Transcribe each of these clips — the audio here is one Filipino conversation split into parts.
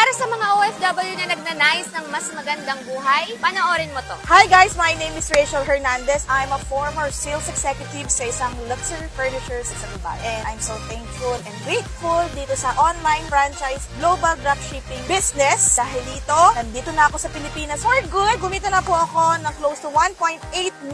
Para sa mga OFW na nagnanais ng mas magandang buhay, panoorin mo to. Hi guys, my name is Rachel Hernandez. I'm a former sales executive sa isang luxury furniture sa Dubai. And I'm so thankful and grateful dito sa online franchise global dropshipping business. Dahil dito, nandito na ako sa Pilipinas for good. Gumita na po ako ng close to 1.8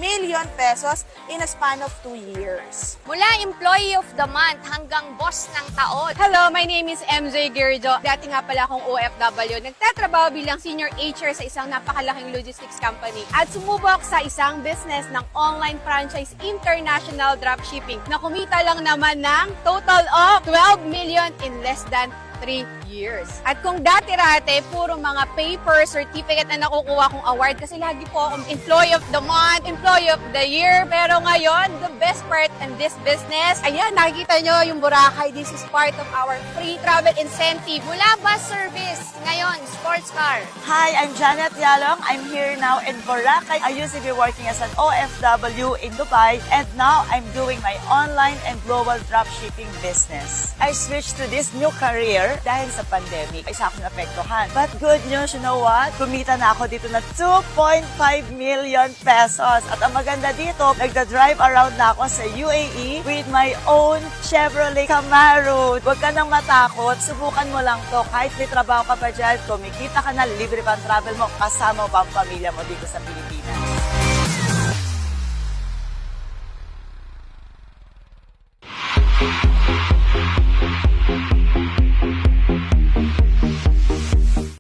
million pesos in a span of 2 years. Mula Employee of the Month hanggang Boss ng Taon. Hello, my name is MJ Girjo. Dati nga pala akong OFW. Nagtatrabaho bilang senior HR sa isang napakalaking logistics company. At sumubok sa isang business ng online franchise international dropshipping na kumita lang naman ng total of 12 million in less than 3 years. At kung dati-rate, puro mga paper, certificate na nakukuha kong award kasi lagi po akong Employee of the Month, Employee of the Year. Pero ngayon, the best part in this business, ayan, nakikita nyo yung Boracay. This is part of our free travel incentive. Mula bus service, ngayon sports car. Hi, I'm Janet Yalong. I'm here now in Boracay. I used to be working as an OFW in Dubai and now I'm doing my online and global dropshipping business. I switched to this new career dahil sa pandemic. Isa akong napektuhan. But good news, you know what? Kumita na ako dito na 2.5 million pesos. At ang maganda dito, nagda-drive around na ako sa UAE with my own Chevrolet Camaro. Huwag ka nang matakot. Subukan mo lang to. Kahit may trabaho ka pa dyan, kumikita ka na, libre pa ang travel mo, kasama pa ang pamilya mo dito sa Pilipinas.